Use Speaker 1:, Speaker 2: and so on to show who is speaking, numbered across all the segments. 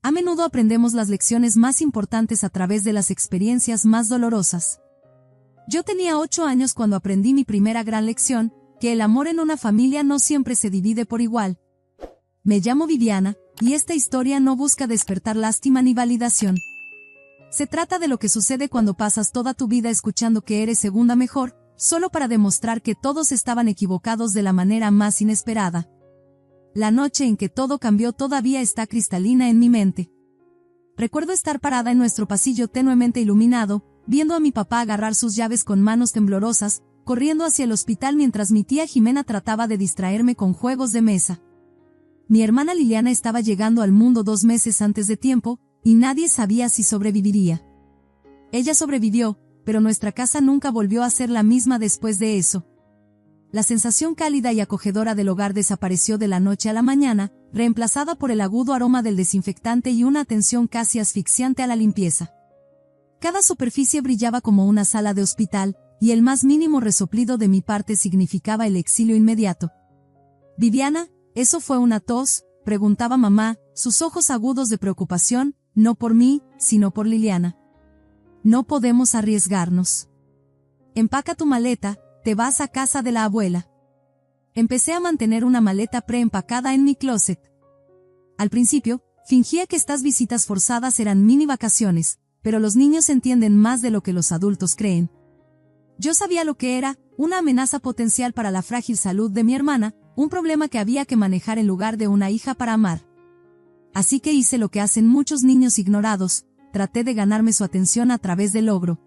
Speaker 1: A menudo aprendemos las lecciones más importantes a través de las experiencias más dolorosas. Yo tenía 8 años cuando aprendí mi primera gran lección, que el amor en una familia no siempre se divide por igual. Me llamo Viviana, y esta historia no busca despertar lástima ni validación. Se trata de lo que sucede cuando pasas toda tu vida escuchando que eres segunda mejor, solo para demostrar que todos estaban equivocados de la manera más inesperada. La noche en que todo cambió todavía está cristalina en mi mente. Recuerdo estar parada en nuestro pasillo tenuemente iluminado, viendo a mi papá agarrar sus llaves con manos temblorosas, corriendo hacia el hospital mientras mi tía Jimena trataba de distraerme con juegos de mesa. Mi hermana Liliana estaba llegando al mundo 2 meses antes de tiempo, y nadie sabía si sobreviviría. Ella sobrevivió, pero nuestra casa nunca volvió a ser la misma después de eso. La sensación cálida y acogedora del hogar desapareció de la noche a la mañana, reemplazada por el agudo aroma del desinfectante y una atención casi asfixiante a la limpieza. Cada superficie brillaba como una sala de hospital, y el más mínimo resoplido de mi parte significaba el exilio inmediato. «Viviana, ¿eso fue una tos?», preguntaba mamá, sus ojos agudos de preocupación, no por mí, sino por Liliana. «No podemos arriesgarnos. Empaca tu maleta, te vas a casa de la abuela». Empecé a mantener una maleta preempacada en mi closet. Al principio, fingía que estas visitas forzadas eran mini vacaciones, pero los niños entienden más de lo que los adultos creen. Yo sabía lo que era, una amenaza potencial para la frágil salud de mi hermana, un problema que había que manejar en lugar de una hija para amar. Así que hice lo que hacen muchos niños ignorados, traté de ganarme su atención a través del logro.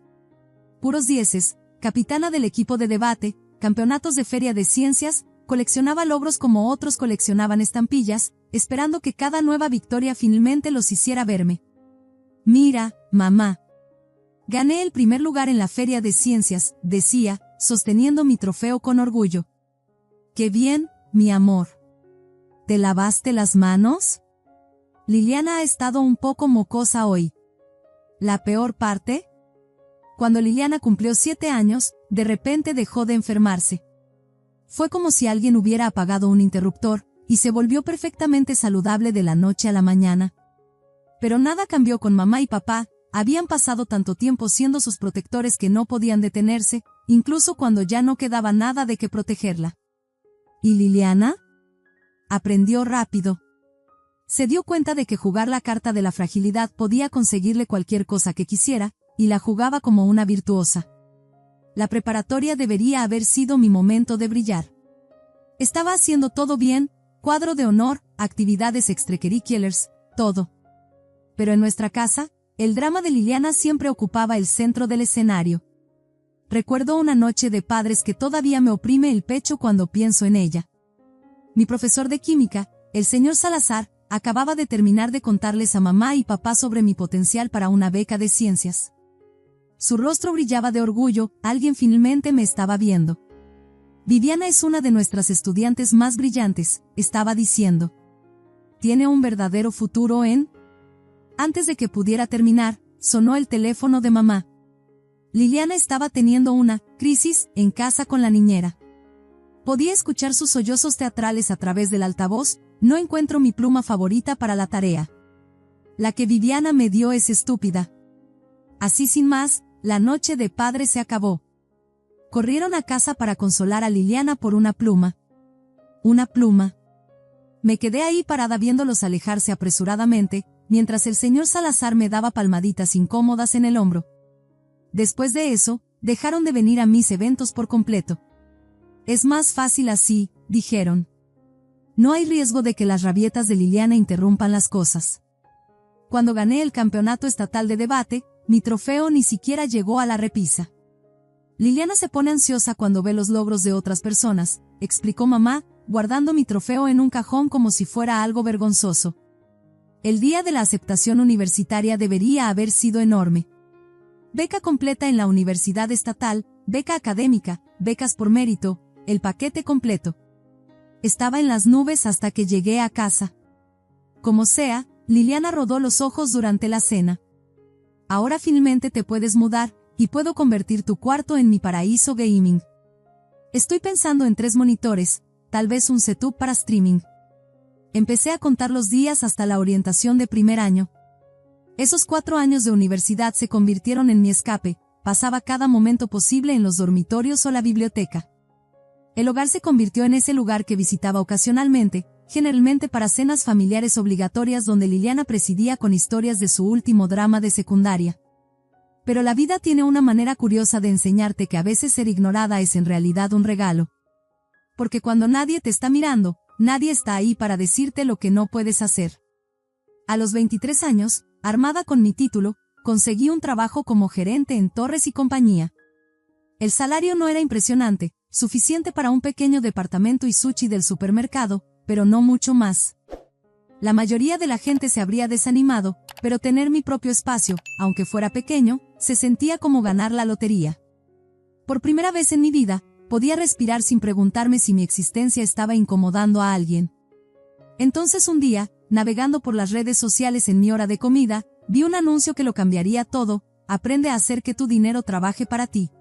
Speaker 1: Puros dieces, capitana del equipo de debate, campeonatos de feria de ciencias, coleccionaba logros como otros coleccionaban estampillas, esperando que cada nueva victoria finalmente los hiciera verme. «Mira, mamá. Gané el primer lugar en la feria de ciencias», decía, sosteniendo mi trofeo con orgullo. «¡Qué bien, mi amor! ¿Te lavaste las manos?». Liliana ha estado un poco mocosa hoy. ¿La peor parte? Cuando Liliana cumplió 7 años, de repente dejó de enfermarse. Fue como si alguien hubiera apagado un interruptor, y se volvió perfectamente saludable de la noche a la mañana. Pero nada cambió con mamá y papá, habían pasado tanto tiempo siendo sus protectores que no podían detenerse, incluso cuando ya no quedaba nada de qué protegerla. ¿Y Liliana? Aprendió rápido. Se dio cuenta de que jugar la carta de la fragilidad podía conseguirle cualquier cosa que quisiera, y la jugaba como una virtuosa. La preparatoria debería haber sido mi momento de brillar. Estaba haciendo todo bien, cuadro de honor, actividades extracurriculares, todo. Pero en nuestra casa, el drama de Liliana siempre ocupaba el centro del escenario. Recuerdo una noche de padres que todavía me oprime el pecho cuando pienso en ella. Mi profesor de química, el señor Salazar, acababa de terminar de contarles a mamá y papá sobre mi potencial para una beca de ciencias. Su rostro brillaba de orgullo, alguien finalmente me estaba viendo. «Viviana es una de nuestras estudiantes más brillantes», estaba diciendo. «Tiene un verdadero futuro en...». Antes de que pudiera terminar, sonó el teléfono de mamá. Liliana estaba teniendo una crisis en casa con la niñera. Podía escuchar sus sollozos teatrales a través del altavoz. «No encuentro mi pluma favorita para la tarea. La que Viviana me dio es estúpida». Así sin más, la noche de padre se acabó. Corrieron a casa para consolar a Liliana por una pluma. Una pluma. Me quedé ahí parada viéndolos alejarse apresuradamente, mientras el señor Salazar me daba palmaditas incómodas en el hombro. Después de eso, dejaron de venir a mis eventos por completo. «Es más fácil así», dijeron. «No hay riesgo de que las rabietas de Liliana interrumpan las cosas». Cuando gané el campeonato estatal de debate, mi trofeo ni siquiera llegó a la repisa. «Liliana se pone ansiosa cuando ve los logros de otras personas», explicó mamá, guardando mi trofeo en un cajón como si fuera algo vergonzoso. El día de la aceptación universitaria debería haber sido enorme. Beca completa en la universidad estatal, beca académica, becas por mérito, el paquete completo. Estaba en las nubes hasta que llegué a casa. Como sea, Liliana rodó los ojos durante la cena. «Ahora finalmente te puedes mudar, y puedo convertir tu cuarto en mi paraíso gaming. Estoy pensando en 3 monitores, tal vez un setup para streaming. Empecé a contar los días hasta la orientación de primer año. Esos 4 años de universidad se convirtieron en mi escape, pasaba cada momento posible en los dormitorios o la biblioteca. El hogar se convirtió en ese lugar que visitaba ocasionalmente, generalmente para cenas familiares obligatorias donde Liliana presidía con historias de su último drama de secundaria. Pero la vida tiene una manera curiosa de enseñarte que a veces ser ignorada es en realidad un regalo. Porque cuando nadie te está mirando, nadie está ahí para decirte lo que no puedes hacer. A los 23 años, armada con mi título, conseguí un trabajo como gerente en Torres y Compañía. El salario no era impresionante, suficiente para un pequeño departamento y sushi del supermercado, pero no mucho más. La mayoría de la gente se habría desanimado, pero tener mi propio espacio, aunque fuera pequeño, se sentía como ganar la lotería. Por primera vez en mi vida, podía respirar sin preguntarme si mi existencia estaba incomodando a alguien. Entonces un día, navegando por las redes sociales en mi hora de comida, vi un anuncio que lo cambiaría todo: aprende a hacer que tu dinero trabaje para ti.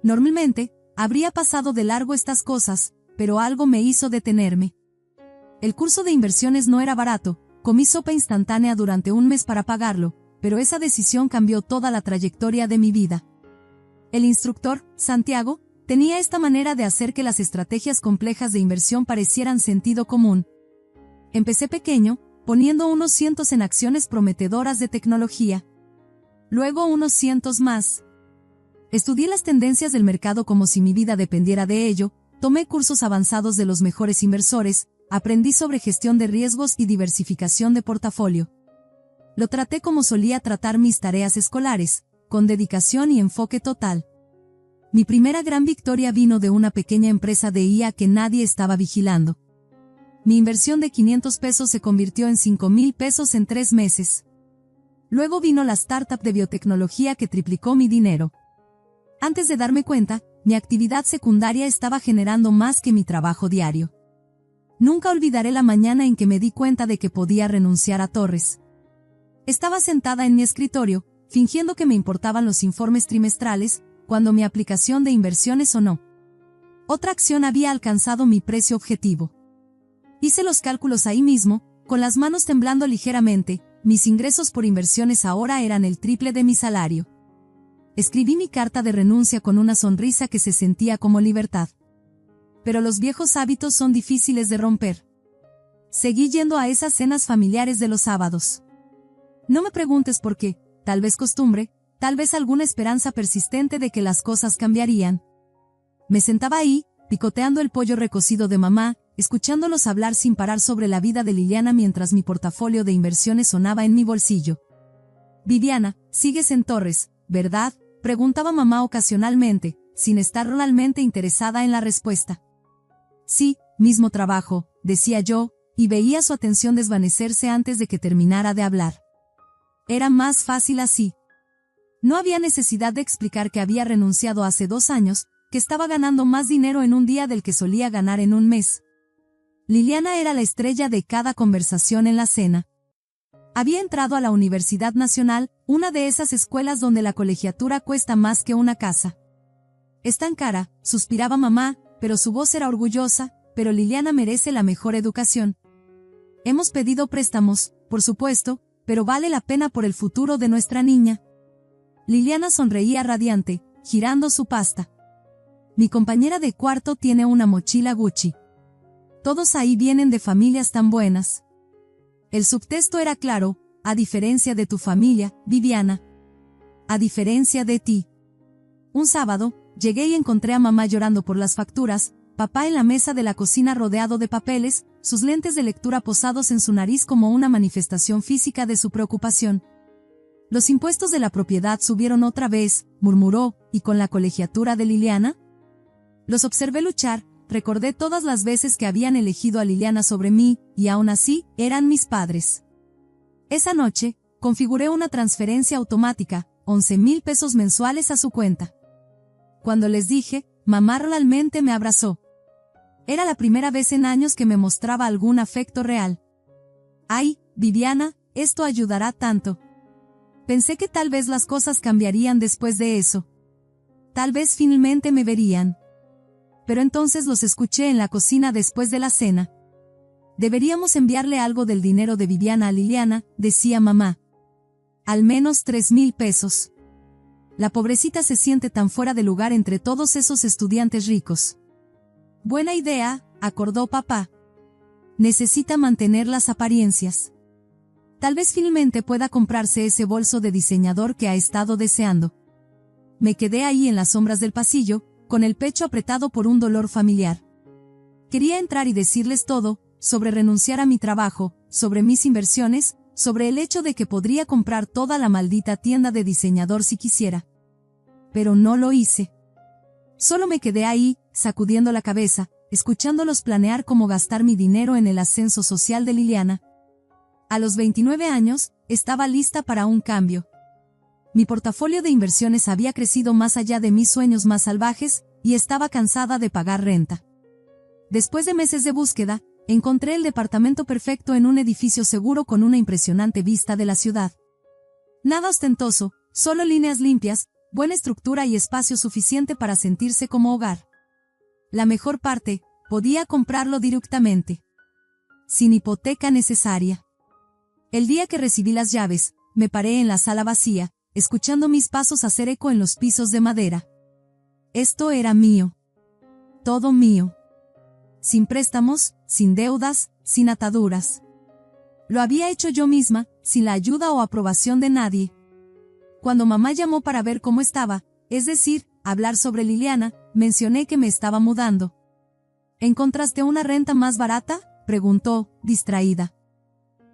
Speaker 1: Normalmente, habría pasado de largo estas cosas, pero algo me hizo detenerme. El curso de inversiones no era barato, comí sopa instantánea durante un mes para pagarlo, pero esa decisión cambió toda la trayectoria de mi vida. El instructor, Santiago, tenía esta manera de hacer que las estrategias complejas de inversión parecieran sentido común. Empecé pequeño, poniendo unos cientos en acciones prometedoras de tecnología. Luego unos cientos más. Estudié las tendencias del mercado como si mi vida dependiera de ello, tomé cursos avanzados de los mejores inversores, aprendí sobre gestión de riesgos y diversificación de portafolio. Lo traté como solía tratar mis tareas escolares, con dedicación y enfoque total. Mi primera gran victoria vino de una pequeña empresa de IA que nadie estaba vigilando. Mi inversión de 500 pesos se convirtió en 5,000 pesos en 3 meses. Luego vino la startup de biotecnología que triplicó mi dinero. Antes de darme cuenta, mi actividad secundaria estaba generando más que mi trabajo diario. Nunca olvidaré la mañana en que me di cuenta de que podía renunciar a Torres. Estaba sentada en mi escritorio, fingiendo que me importaban los informes trimestrales, cuando mi aplicación de inversiones sonó. Otra acción había alcanzado mi precio objetivo. Hice los cálculos ahí mismo, con las manos temblando ligeramente. Mis ingresos por inversiones ahora eran el triple de mi salario. Escribí mi carta de renuncia con una sonrisa que se sentía como libertad. Pero los viejos hábitos son difíciles de romper. Seguí yendo a esas cenas familiares de los sábados. No me preguntes por qué, tal vez costumbre, tal vez alguna esperanza persistente de que las cosas cambiarían. Me sentaba ahí, picoteando el pollo recocido de mamá, escuchándolos hablar sin parar sobre la vida de Liliana mientras mi portafolio de inversiones sonaba en mi bolsillo. Viviana, sigues en Torres, ¿verdad?, preguntaba mamá ocasionalmente, sin estar realmente interesada en la respuesta. Sí, mismo trabajo, decía yo, y veía su atención desvanecerse antes de que terminara de hablar. Era más fácil así. No había necesidad de explicar que había renunciado hace 2 años, que estaba ganando más dinero en un día del que solía ganar en un mes. Liliana era la estrella de cada conversación en la cena. Había entrado a la Universidad Nacional, una de esas escuelas donde la colegiatura cuesta más que una casa. Es tan cara, suspiraba mamá, pero su voz era orgullosa, pero Liliana merece la mejor educación. Hemos pedido préstamos, por supuesto, pero vale la pena por el futuro de nuestra niña. Liliana sonreía radiante, girando su pasta. Mi compañera de cuarto tiene una mochila Gucci. Todos ahí vienen de familias tan buenas. El subtexto era claro: a diferencia de tu familia, Viviana. A diferencia de ti. Un sábado, llegué y encontré a mamá llorando por las facturas, papá en la mesa de la cocina rodeado de papeles, sus lentes de lectura posados en su nariz como una manifestación física de su preocupación. Los impuestos de la propiedad subieron otra vez, murmuró, ¿y con la colegiatura de Liliana? Los observé luchar, recordé todas las veces que habían elegido a Liliana sobre mí, y aún así, eran mis padres. Esa noche, configuré una transferencia automática, 11,000 pesos mensuales a su cuenta. Cuando les dije, mamá realmente me abrazó. Era la primera vez en años que me mostraba algún afecto real. Ay, Viviana, esto ayudará tanto. Pensé que tal vez las cosas cambiarían después de eso. Tal vez finalmente me verían. Pero entonces los escuché en la cocina después de la cena. Deberíamos enviarle algo del dinero de Viviana a Liliana, decía mamá. Al menos 3,000 pesos. La pobrecita se siente tan fuera de lugar entre todos esos estudiantes ricos. Buena idea, acordó papá. Necesita mantener las apariencias. Tal vez finalmente pueda comprarse ese bolso de diseñador que ha estado deseando. Me quedé ahí en las sombras del pasillo, con el pecho apretado por un dolor familiar. Quería entrar y decirles todo, sobre renunciar a mi trabajo, sobre mis inversiones, sobre el hecho de que podría comprar toda la maldita tienda de diseñador si quisiera. Pero no lo hice. Solo me quedé ahí, sacudiendo la cabeza, escuchándolos planear cómo gastar mi dinero en el ascenso social de Liliana. A los 29 años, estaba lista para un cambio. Mi portafolio de inversiones había crecido más allá de mis sueños más salvajes, y estaba cansada de pagar renta. Después de meses de búsqueda, encontré el departamento perfecto en un edificio seguro con una impresionante vista de la ciudad. Nada ostentoso, solo líneas limpias, buena estructura y espacio suficiente para sentirse como hogar. La mejor parte, podía comprarlo directamente. Sin hipoteca necesaria. El día que recibí las llaves, me paré en la sala vacía, escuchando mis pasos hacer eco en los pisos de madera. Esto era mío. Todo mío. Sin préstamos, sin deudas, sin ataduras. Lo había hecho yo misma, sin la ayuda o aprobación de nadie. Cuando mamá llamó para ver cómo estaba, es decir, hablar sobre Liliana, mencioné que me estaba mudando. ¿Encontraste una renta más barata?, preguntó, distraída.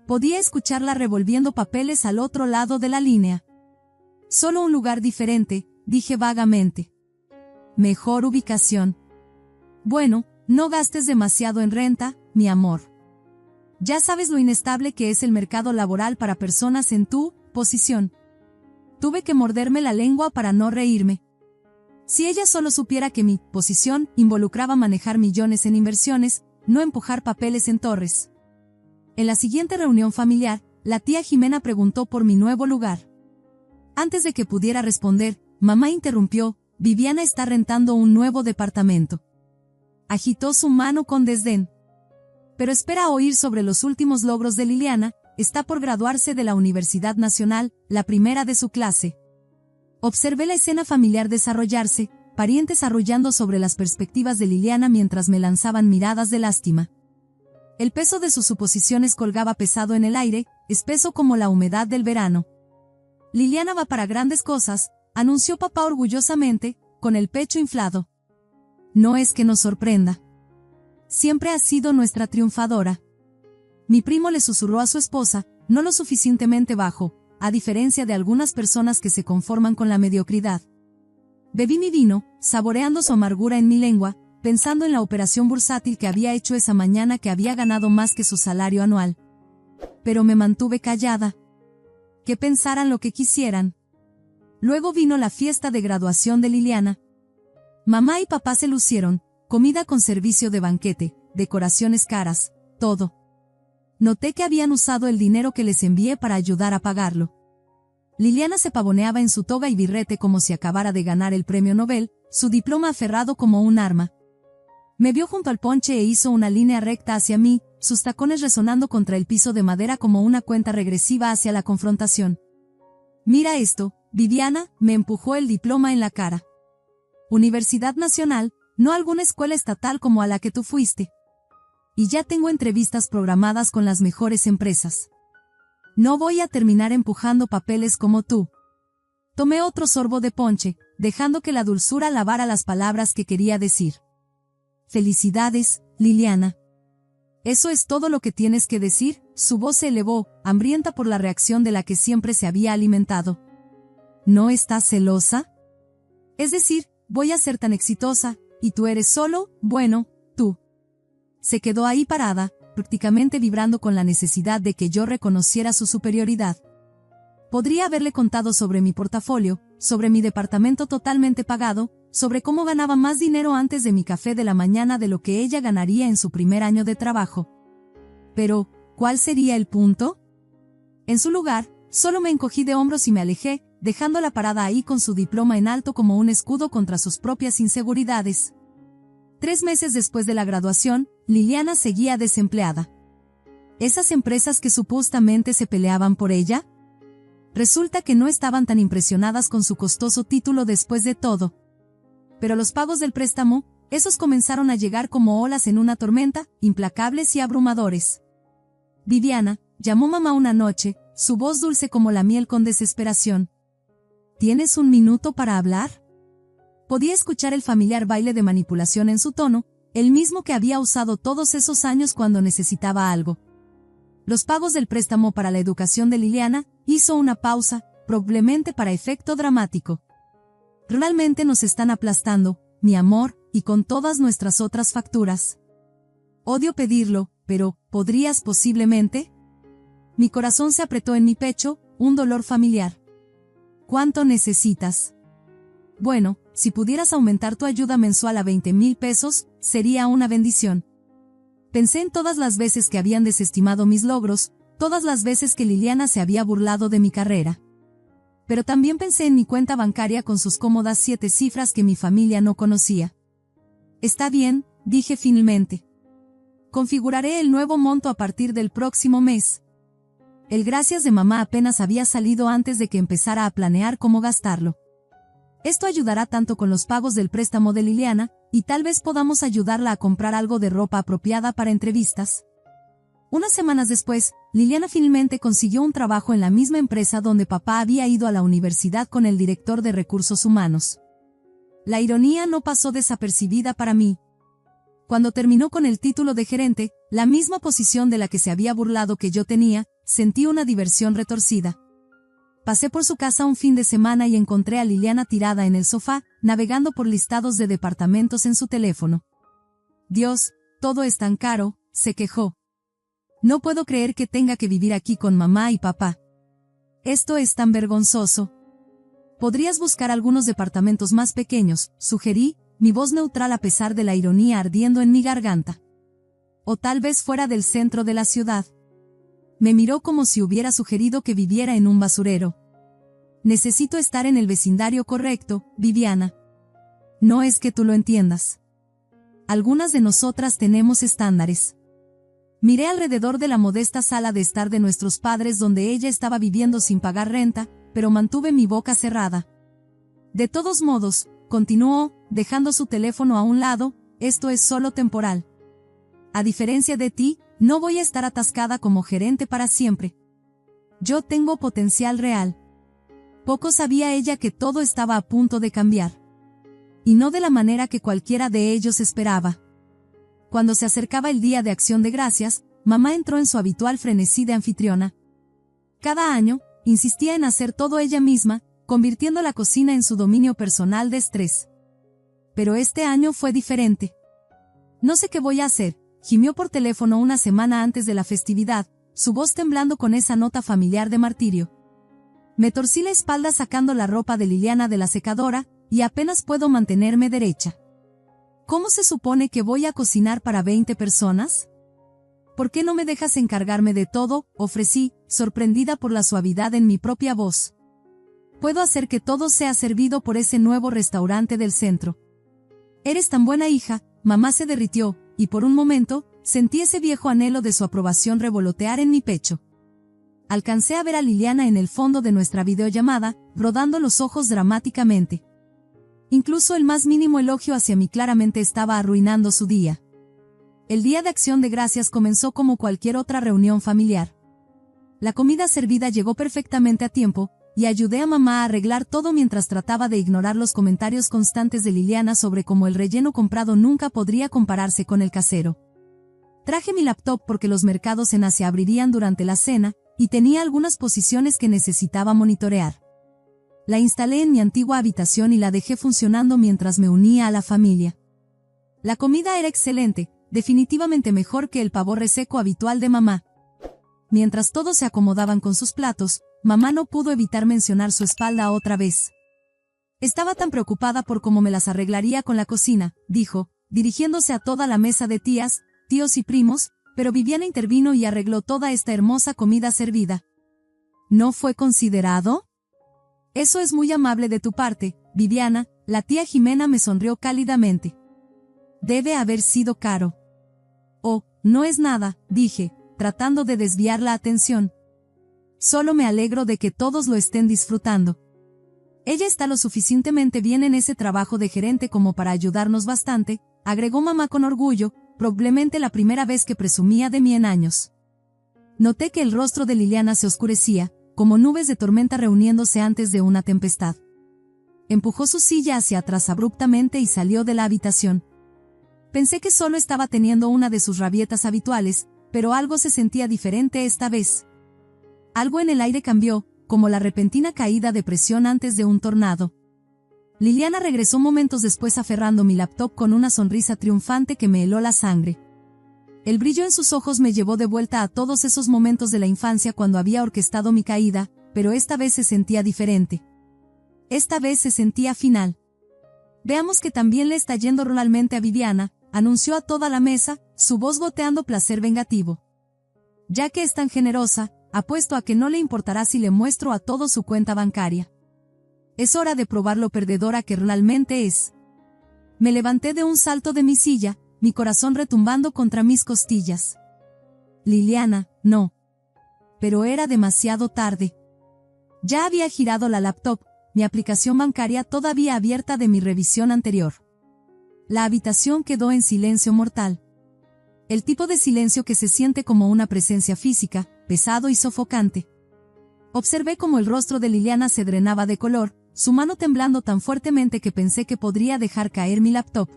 Speaker 1: Podía escucharla revolviendo papeles al otro lado de la línea. Solo un lugar diferente, dije vagamente. Mejor ubicación. Bueno, no gastes demasiado en renta, mi amor. Ya sabes lo inestable que es el mercado laboral para personas en tu posición. Tuve que morderme la lengua para no reírme. Si ella solo supiera que mi posición involucraba manejar millones en inversiones, no empujar papeles en torres. En la siguiente reunión familiar, la tía Jimena preguntó por mi nuevo lugar. Antes de que pudiera responder, mamá interrumpió: Viviana está rentando un nuevo departamento. Agitó su mano con desdén. Pero espera a oír sobre los últimos logros de Liliana, está por graduarse de la Universidad Nacional, la primera de su clase. Observé la escena familiar desarrollarse, parientes arrullando sobre las perspectivas de Liliana mientras me lanzaban miradas de lástima. El peso de sus suposiciones colgaba pesado en el aire, espeso como la humedad del verano. Liliana va para grandes cosas, anunció papá orgullosamente, con el pecho inflado. No es que nos sorprenda. Siempre ha sido nuestra triunfadora. Mi primo le susurró a su esposa, no lo suficientemente bajo, a diferencia de algunas personas que se conforman con la mediocridad. Bebí mi vino, saboreando su amargura en mi lengua, pensando en la operación bursátil que había hecho esa mañana que había ganado más que su salario anual. Pero me mantuve callada. Que pensaran lo que quisieran. Luego vino la fiesta de graduación de Liliana. Mamá y papá se lucieron, comida con servicio de banquete, decoraciones caras, todo. Noté que habían usado el dinero que les envié para ayudar a pagarlo. Liliana se pavoneaba en su toga y birrete como si acabara de ganar el premio Nobel, su diploma aferrado como un arma. Me vio junto al ponche e hizo una línea recta hacia mí, sus tacones resonando contra el piso de madera como una cuenta regresiva hacia la confrontación. Mira esto, Viviana, me empujó el diploma en la cara. Universidad Nacional, no alguna escuela estatal como a la que tú fuiste. Y ya tengo entrevistas programadas con las mejores empresas. No voy a terminar empujando papeles como tú. Tomé otro sorbo de ponche, dejando que la dulzura lavara las palabras que quería decir. Felicidades, Liliana. ¿Eso es todo lo que tienes que decir? Su voz se elevó, hambrienta por la reacción de la que siempre se había alimentado. ¿No estás celosa? Es decir, voy a ser tan exitosa, y tú eres solo, bueno, tú. Se quedó ahí parada, prácticamente vibrando con la necesidad de que yo reconociera su superioridad. Podría haberle contado sobre mi portafolio, sobre mi departamento totalmente pagado, sobre cómo ganaba más dinero antes de mi café de la mañana de lo que ella ganaría en su primer año de trabajo. Pero, ¿cuál sería el punto? En su lugar, solo me encogí de hombros y me alejé, dejándola parada ahí con su diploma en alto como un escudo contra sus propias inseguridades. 3 meses después de la graduación, Liliana seguía desempleada. ¿Esas empresas que supuestamente se peleaban por ella? Resulta que no estaban tan impresionadas con su costoso título después de todo. Pero los pagos del préstamo, esos comenzaron a llegar como olas en una tormenta, implacables y abrumadores. Viviana, llamó mamá una noche, su voz dulce como la miel con desesperación. ¿Tienes un minuto para hablar? Podía escuchar el familiar baile de manipulación en su tono, el mismo que había usado todos esos años cuando necesitaba algo. Los pagos del préstamo para la educación de Liliana, hizo una pausa, probablemente para efecto dramático. Realmente nos están aplastando, mi amor, y con todas nuestras otras facturas. Odio pedirlo, pero, ¿podrías posiblemente? Mi corazón se apretó en mi pecho, un dolor familiar. ¿Cuánto necesitas? Bueno, si pudieras aumentar tu ayuda mensual a 20,000 pesos, sería una bendición. Pensé en todas las veces que habían desestimado mis logros, todas las veces que Liliana se había burlado de mi carrera. Pero también pensé en mi cuenta bancaria con sus cómodas 7 cifras que mi familia no conocía. Está bien, dije finalmente. Configuraré el nuevo monto a partir del próximo mes. El gracias de mamá apenas había salido antes de que empezara a planear cómo gastarlo. Esto ayudará tanto con los pagos del préstamo de Liliana, y tal vez podamos ayudarla a comprar algo de ropa apropiada para entrevistas. Unas semanas después, Liliana finalmente consiguió un trabajo en la misma empresa donde papá había ido a la universidad con el director de recursos humanos. La ironía no pasó desapercibida para mí. Cuando terminó con el título de gerente, la misma posición de la que se había burlado que yo tenía, sentí una diversión retorcida. Pasé por su casa un fin de semana y encontré a Liliana tirada en el sofá, navegando por listados de departamentos en su teléfono. Dios, todo es tan caro, se quejó. No puedo creer que tenga que vivir aquí con mamá y papá. Esto es tan vergonzoso. Podrías buscar algunos departamentos más pequeños, sugerí, mi voz neutral a pesar de la ironía ardiendo en mi garganta. O tal vez fuera del centro de la ciudad. Me miró como si hubiera sugerido que viviera en un basurero. Necesito estar en el vecindario correcto, Viviana. No es que tú lo entiendas. Algunas de nosotras tenemos estándares. Miré alrededor de la modesta sala de estar de nuestros padres donde ella estaba viviendo sin pagar renta, pero mantuve mi boca cerrada. De todos modos, continuó, dejando su teléfono a un lado, esto es solo temporal. A diferencia de ti, no voy a estar atascada como gerente para siempre. Yo tengo potencial real. Poco sabía ella que todo estaba a punto de cambiar. Y no de la manera que cualquiera de ellos esperaba. Cuando se acercaba el Día de Acción de Gracias, mamá entró en su habitual frenesí de anfitriona. Cada año, insistía en hacer todo ella misma, convirtiendo la cocina en su dominio personal de estrés. Pero este año fue diferente. No sé qué voy a hacer. Gimió por teléfono una semana antes de la festividad, su voz temblando con esa nota familiar de martirio. Me torcí la espalda sacando la ropa de Liliana de la secadora, y apenas puedo mantenerme derecha. ¿Cómo se supone que voy a cocinar para 20 personas? ¿Por qué no me dejas encargarme de todo?, ofrecí, sorprendida por la suavidad en mi propia voz. Puedo hacer que todo sea servido por ese nuevo restaurante del centro. Eres tan buena hija, mamá se derritió, y por un momento, sentí ese viejo anhelo de su aprobación revolotear en mi pecho. Alcancé a ver a Liliana en el fondo de nuestra videollamada, rodando los ojos dramáticamente. Incluso el más mínimo elogio hacia mí claramente estaba arruinando su día. El Día de Acción de Gracias comenzó como cualquier otra reunión familiar. La comida servida llegó perfectamente a tiempo, y ayudé a mamá a arreglar todo mientras trataba de ignorar los comentarios constantes de Liliana sobre cómo el relleno comprado nunca podría compararse con el casero. Traje mi laptop porque los mercados en Asia abrirían durante la cena, y tenía algunas posiciones que necesitaba monitorear. La instalé en mi antigua habitación y la dejé funcionando mientras me unía a la familia. La comida era excelente, definitivamente mejor que el pavo reseco habitual de mamá. Mientras todos se acomodaban con sus platos, mamá no pudo evitar mencionar su espalda otra vez. Estaba tan preocupada por cómo me las arreglaría con la cocina, dijo, dirigiéndose a toda la mesa de tías, tíos y primos, pero Viviana intervino y arregló toda esta hermosa comida servida. ¿No fue considerado? Eso es muy amable de tu parte, Viviana, la tía Jimena me sonrió cálidamente. Debe haber sido caro. Oh, no es nada, dije, tratando de desviar la atención. Solo me alegro de que todos lo estén disfrutando. Ella está lo suficientemente bien en ese trabajo de gerente como para ayudarnos bastante, agregó mamá con orgullo, probablemente la primera vez que presumía de mí en años. Noté que el rostro de Liliana se oscurecía, como nubes de tormenta reuniéndose antes de una tempestad. Empujó su silla hacia atrás abruptamente y salió de la habitación. Pensé que solo estaba teniendo una de sus rabietas habituales, pero algo se sentía diferente esta vez. Algo en el aire cambió, como la repentina caída de presión antes de un tornado. Liliana regresó momentos después aferrando mi laptop con una sonrisa triunfante que me heló la sangre. El brillo en sus ojos me llevó de vuelta a todos esos momentos de la infancia cuando había orquestado mi caída, pero esta vez se sentía diferente. Esta vez se sentía final. Veamos que también le está yendo realmente a Viviana, anunció a toda la mesa, su voz goteando placer vengativo. Ya que es tan generosa, apuesto a que no le importará si le muestro a todo su cuenta bancaria. Es hora de probar lo perdedora que realmente es. Me levanté de un salto de mi silla, mi corazón retumbando contra mis costillas. Liliana, no. Pero era demasiado tarde. Ya había girado la laptop, mi aplicación bancaria todavía abierta de mi revisión anterior. La habitación quedó en silencio mortal. El tipo de silencio que se siente como una presencia física, pesado y sofocante. Observé cómo el rostro de Liliana se drenaba de color, su mano temblando tan fuertemente que pensé que podría dejar caer mi laptop.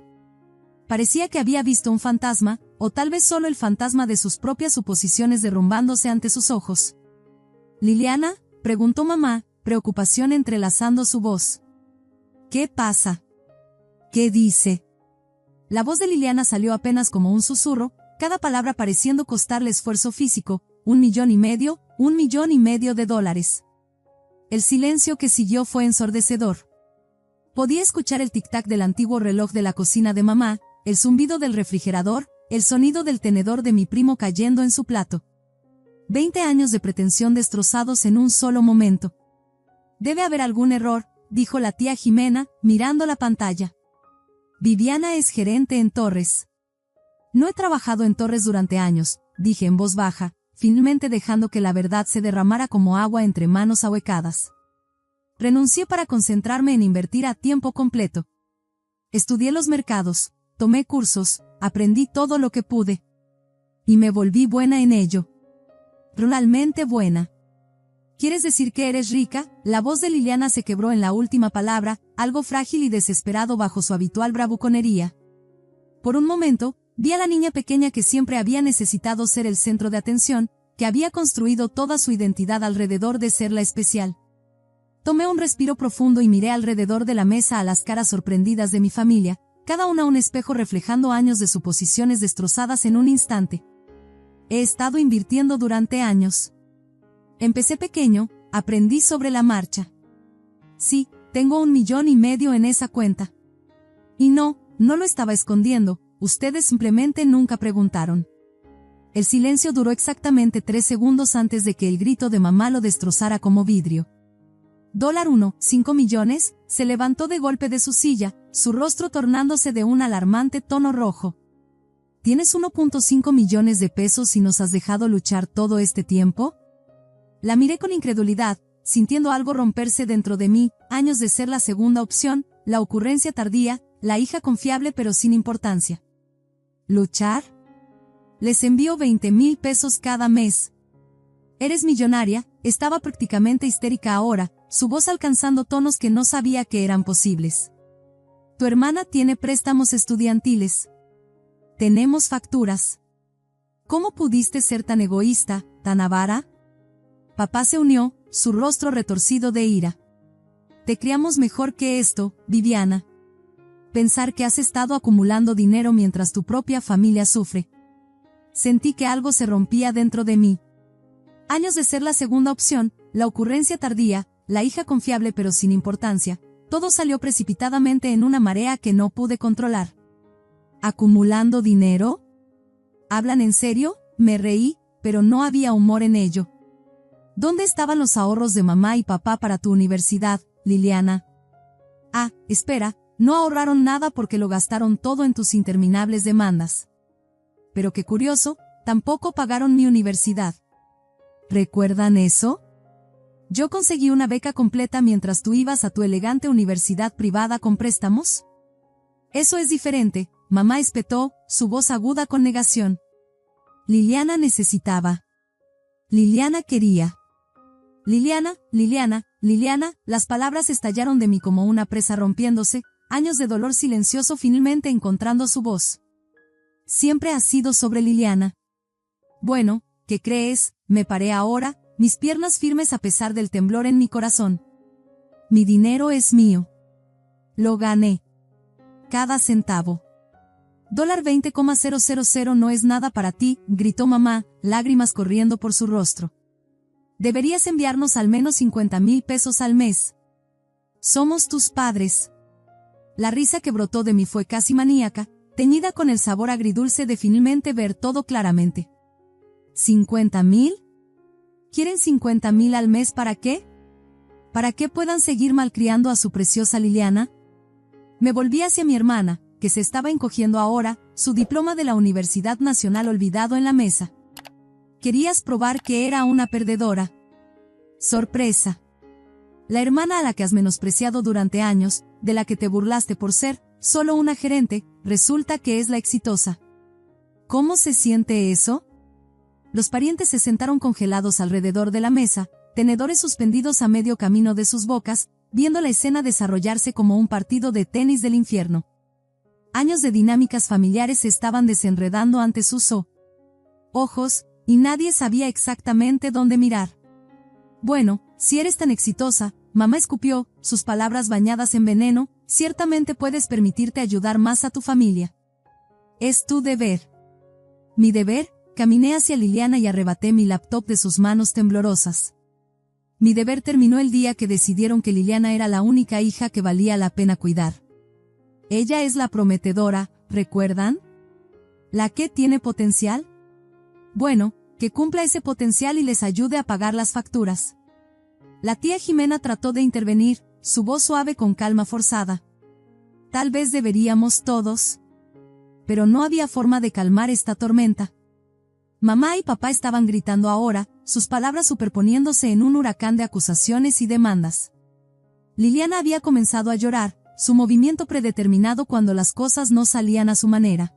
Speaker 1: Parecía que había visto un fantasma, o tal vez solo el fantasma de sus propias suposiciones derrumbándose ante sus ojos. ¿Liliana?, preguntó mamá, preocupación entrelazando su voz. ¿Qué pasa? ¿Qué dice? La voz de Liliana salió apenas como un susurro, cada palabra pareciendo costarle esfuerzo físico, $1,500,000, $1,500,000. El silencio que siguió fue ensordecedor. Podía escuchar el tic-tac del antiguo reloj de la cocina de mamá, el zumbido del refrigerador, el sonido del tenedor de mi primo cayendo en su plato. 20 años de pretensión destrozados en un solo momento. Debe haber algún error, dijo la tía Jimena, mirando la pantalla. Viviana es gerente en Torres. No he trabajado en Torres durante años, dije en voz baja, finalmente dejando que la verdad se derramara como agua entre manos ahuecadas. Renuncié para concentrarme en invertir a tiempo completo. Estudié los mercados, tomé cursos, aprendí todo lo que pude. Y me volví buena en ello. Realmente buena. ¿Quieres decir que eres rica? La voz de Liliana se quebró en la última palabra, algo frágil y desesperado bajo su habitual bravuconería. Por un momento, vi a la niña pequeña que siempre había necesitado ser el centro de atención, que había construido toda su identidad alrededor de ser la especial. Tomé un respiro profundo y miré alrededor de la mesa a las caras sorprendidas de mi familia, cada una un espejo reflejando años de suposiciones destrozadas en un instante. He estado invirtiendo durante años. Empecé pequeño, aprendí sobre la marcha. Sí, tengo $1,500,000 en esa cuenta. Y no lo estaba escondiendo, ustedes simplemente nunca preguntaron. El silencio duró exactamente 3 segundos antes de que el grito de mamá lo destrozara como vidrio. $1, ¿5 millones? Se levantó de golpe de su silla, su rostro tornándose de un alarmante tono rojo. ¿Tienes 1.5 millones de pesos y nos has dejado luchar todo este tiempo? La miré con incredulidad, sintiendo algo romperse dentro de mí, años de ser la segunda opción, la ocurrencia tardía, la hija confiable pero sin importancia. ¿Luchar? Les envío 20,000 pesos cada mes. Eres millonaria, estaba prácticamente histérica ahora, su voz alcanzando tonos que no sabía que eran posibles. Tu hermana tiene préstamos estudiantiles. Tenemos facturas. ¿Cómo pudiste ser tan egoísta, tan avara? Papá se unió, su rostro retorcido de ira. Te criamos mejor que esto, Viviana. Pensar que has estado acumulando dinero mientras tu propia familia sufre. Sentí que algo se rompía dentro de mí. Años de ser la segunda opción, la ocurrencia tardía, la hija confiable pero sin importancia, todo salió precipitadamente en una marea que no pude controlar. ¿Acumulando dinero? ¿Hablan en serio? Me reí, pero no había humor en ello. ¿Dónde estaban los ahorros de mamá y papá para tu universidad, Liliana? Ah, espera, no ahorraron nada porque lo gastaron todo en tus interminables demandas. Pero qué curioso, Tampoco pagaron mi universidad. ¿Recuerdan eso? Yo conseguí una beca completa mientras tú ibas a tu elegante universidad privada con préstamos. Eso es diferente, mamá espetó, su voz aguda con negación. Liliana necesitaba. Liliana quería. Liliana, Liliana, Liliana, las palabras estallaron de mí como una presa rompiéndose, años de dolor silencioso finalmente encontrando su voz. Siempre ha sido sobre Liliana. Bueno, ¿qué crees? Me paré ahora, mis piernas firmes a pesar del temblor en mi corazón. Mi dinero es mío. Lo gané. Cada centavo. $20,000 no es nada para ti, gritó mamá, lágrimas corriendo por su rostro. Deberías enviarnos al menos 50,000 pesos al mes. Somos tus padres. La risa que brotó de mí fue casi maníaca, teñida con el sabor agridulce de finalmente ver todo claramente. ¿50,000? ¿Quieren 50,000 al mes para qué? ¿Para qué puedan seguir malcriando a su preciosa Liliana? Me volví hacia mi hermana, que se estaba encogiendo ahora, su diploma de la Universidad Nacional olvidado en la mesa. Querías probar que era una perdedora. Sorpresa. La hermana a la que has menospreciado durante años, de la que te burlaste por ser solo una gerente, resulta que es la exitosa. ¿Cómo se siente eso? Los parientes se sentaron congelados alrededor de la mesa, tenedores suspendidos a medio camino de sus bocas, viendo la escena desarrollarse como un partido de tenis del infierno. Años de dinámicas familiares se estaban desenredando ante sus ojos, y nadie sabía exactamente dónde mirar. Bueno, si eres tan exitosa, mamá escupió, sus palabras bañadas en veneno, ciertamente puedes permitirte ayudar más a tu familia. Es tu deber. ¿Mi deber? Caminé hacia Liliana y arrebaté mi laptop de sus manos temblorosas. Mi deber terminó el día que decidieron que Liliana era la única hija que valía la pena cuidar. Ella es la prometedora, ¿recuerdan? ¿La que tiene potencial? Bueno, que cumpla ese potencial y les ayude a pagar las facturas. La tía Jimena trató de intervenir, su voz suave con calma forzada. Tal vez deberíamos todos. Pero no había forma de calmar esta tormenta. Mamá y papá estaban gritando ahora, sus palabras superponiéndose en un huracán de acusaciones y demandas. Liliana había comenzado a llorar, su movimiento predeterminado cuando las cosas no salían a su manera.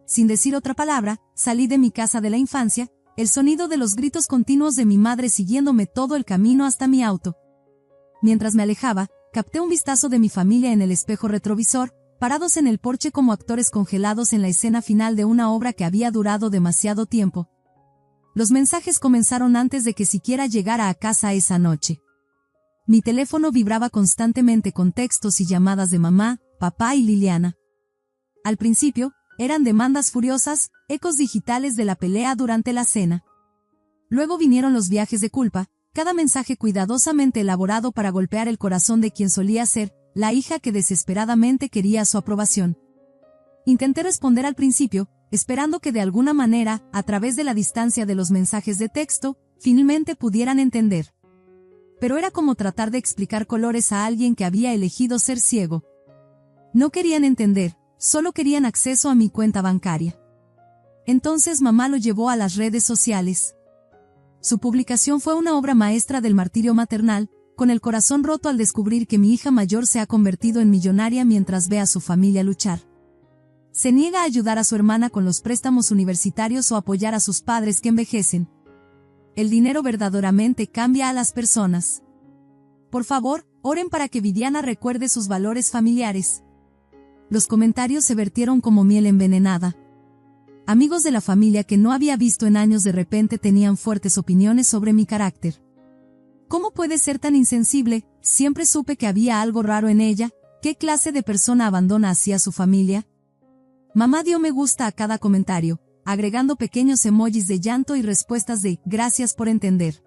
Speaker 1: Sin decir otra palabra, salí de mi casa de la infancia, el sonido de los gritos continuos de mi madre siguiéndome todo el camino hasta mi auto. Mientras me alejaba, capté un vistazo de mi familia en el espejo retrovisor, parados en el porche como actores congelados en la escena final de una obra que había durado demasiado tiempo. Los mensajes comenzaron antes de que siquiera llegara a casa esa noche. Mi teléfono vibraba constantemente con textos y llamadas de mamá, papá y Liliana. Al principio, eran demandas furiosas, ecos digitales de la pelea durante la cena. Luego vinieron los viajes de culpa, cada mensaje cuidadosamente elaborado para golpear el corazón de quien solía ser la hija que desesperadamente quería su aprobación. Intenté responder al principio, esperando que de alguna manera, a través de la distancia de los mensajes de texto, finalmente pudieran entender. Pero era como tratar de explicar colores a alguien que había elegido ser ciego. No querían entender, solo querían acceso a mi cuenta bancaria. Entonces mamá lo llevó a las redes sociales. Su publicación fue una obra maestra del martirio maternal, con el corazón roto al descubrir que mi hija mayor se ha convertido en millonaria mientras ve a su familia luchar. Se niega a ayudar a su hermana con los préstamos universitarios o apoyar a sus padres que envejecen. El dinero verdaderamente cambia a las personas. Por favor, oren para que Viviana recuerde sus valores familiares. Los comentarios se vertieron como miel envenenada. Amigos de la familia que no había visto en años de repente tenían fuertes opiniones sobre mi carácter. ¿Cómo puede ser tan insensible? Siempre supe que había algo raro en ella. ¿Qué clase de persona abandona así a su familia? Mamá dio me gusta a cada comentario, agregando pequeños emojis de llanto y respuestas de «gracias por entender».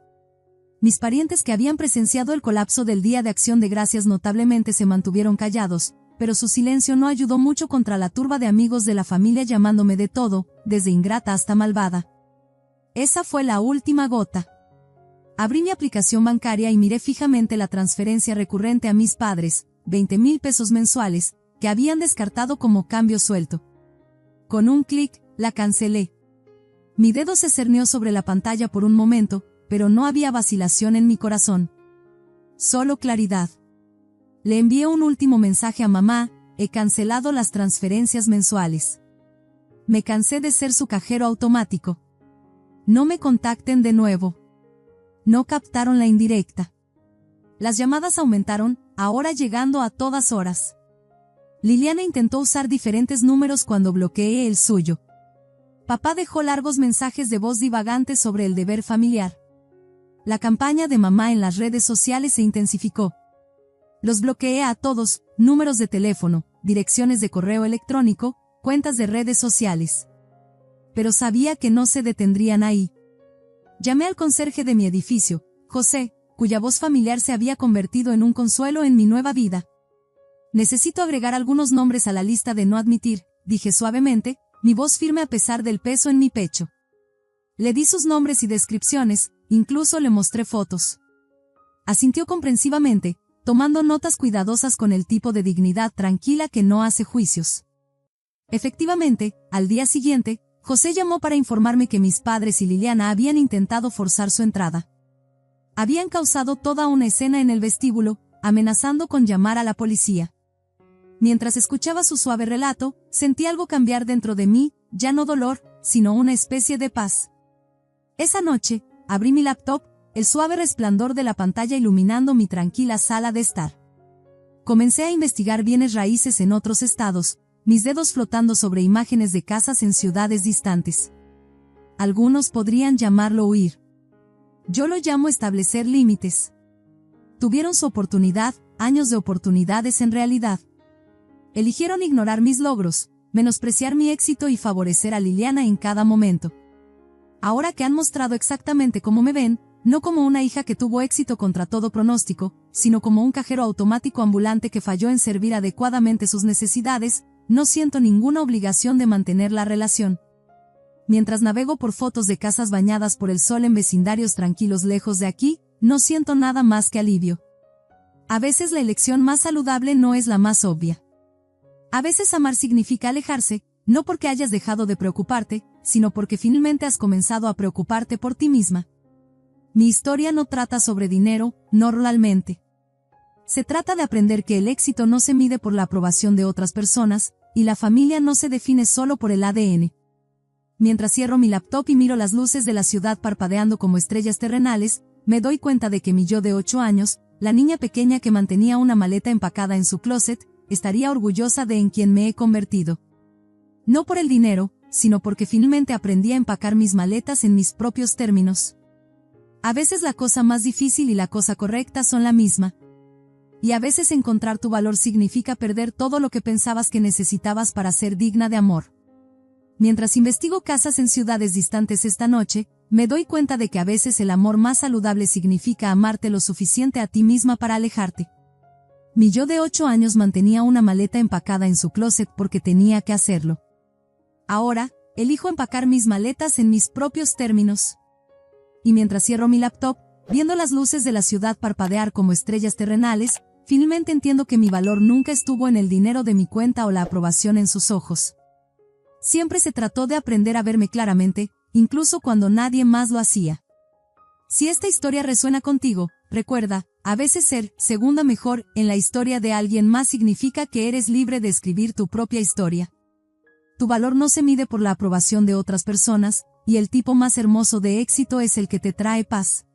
Speaker 1: Mis parientes que habían presenciado el colapso del Día de Acción de Gracias notablemente se mantuvieron callados, pero su silencio no ayudó mucho contra la turba de amigos de la familia llamándome de todo, desde ingrata hasta malvada. Esa fue la última gota. Abrí mi aplicación bancaria y miré fijamente la transferencia recurrente a mis padres, 20,000 pesos mensuales, que habían descartado como cambio suelto. Con un clic, la cancelé. Mi dedo se cernió sobre la pantalla por un momento, pero no había vacilación en mi corazón. Solo claridad. Le envié un último mensaje a mamá: he cancelado las transferencias mensuales. Me cansé de ser su cajero automático. No me contacten de nuevo. No captaron la indirecta. Las llamadas aumentaron, ahora llegando a todas horas. Liliana intentó usar diferentes números cuando bloqueé el suyo. Papá dejó largos mensajes de voz divagantes sobre el deber familiar. La campaña de mamá en las redes sociales se intensificó. Los bloqueé a todos: números de teléfono, direcciones de correo electrónico, cuentas de redes sociales. Pero sabía que no se detendrían ahí. Llamé al conserje de mi edificio, José, cuya voz familiar se había convertido en un consuelo en mi nueva vida. Necesito agregar algunos nombres a la lista de no admitir, dije suavemente, mi voz firme a pesar del peso en mi pecho. Le di sus nombres y descripciones, incluso le mostré fotos. Asintió comprensivamente, tomando notas cuidadosas con el tipo de dignidad tranquila que no hace juicios. Efectivamente, al día siguiente, José llamó para informarme que mis padres y Liliana habían intentado forzar su entrada. Habían causado toda una escena en el vestíbulo, amenazando con llamar a la policía. Mientras escuchaba su suave relato, sentí algo cambiar dentro de mí, ya no dolor, sino una especie de paz. Esa noche, abrí mi laptop, el suave resplandor de la pantalla iluminando mi tranquila sala de estar. Comencé a investigar bienes raíces en otros estados, mis dedos flotando sobre imágenes de casas en ciudades distantes. Algunos podrían llamarlo huir. Yo lo llamo establecer límites. Tuvieron su oportunidad, años de oportunidades en realidad. Eligieron ignorar mis logros, menospreciar mi éxito y favorecer a Liliana en cada momento. Ahora que han mostrado exactamente cómo me ven, no como una hija que tuvo éxito contra todo pronóstico, sino como un cajero automático ambulante que falló en servir adecuadamente sus necesidades, no siento ninguna obligación de mantener la relación. Mientras navego por fotos de casas bañadas por el sol en vecindarios tranquilos lejos de aquí, no siento nada más que alivio. A veces la elección más saludable no es la más obvia. A veces amar significa alejarse, no porque hayas dejado de preocuparte, sino porque finalmente has comenzado a preocuparte por ti misma. Mi historia no trata sobre dinero, no realmente. Se trata de aprender que el éxito no se mide por la aprobación de otras personas, y la familia no se define solo por el ADN. Mientras cierro mi laptop y miro las luces de la ciudad parpadeando como estrellas terrenales, me doy cuenta de que mi yo de 8 años, la niña pequeña que mantenía una maleta empacada en su closet, estaría orgullosa de en quien me he convertido. No por el dinero, sino porque finalmente aprendí a empacar mis maletas en mis propios términos. A veces la cosa más difícil y la cosa correcta son la misma. Y a veces encontrar tu valor significa perder todo lo que pensabas que necesitabas para ser digna de amor. Mientras investigo casas en ciudades distantes esta noche, me doy cuenta de que a veces el amor más saludable significa amarte lo suficiente a ti misma para alejarte. Mi yo de 8 años mantenía una maleta empacada en su closet porque tenía que hacerlo. Ahora, elijo empacar mis maletas en mis propios términos. Y mientras cierro mi laptop, viendo las luces de la ciudad parpadear como estrellas terrenales, finalmente entiendo que mi valor nunca estuvo en el dinero de mi cuenta o la aprobación en sus ojos. Siempre se trató de aprender a verme claramente, incluso cuando nadie más lo hacía. Si esta historia resuena contigo, recuerda, a veces ser segunda mejor en la historia de alguien más significa que eres libre de escribir tu propia historia. Tu valor no se mide por la aprobación de otras personas, y el tipo más hermoso de éxito es el que te trae paz.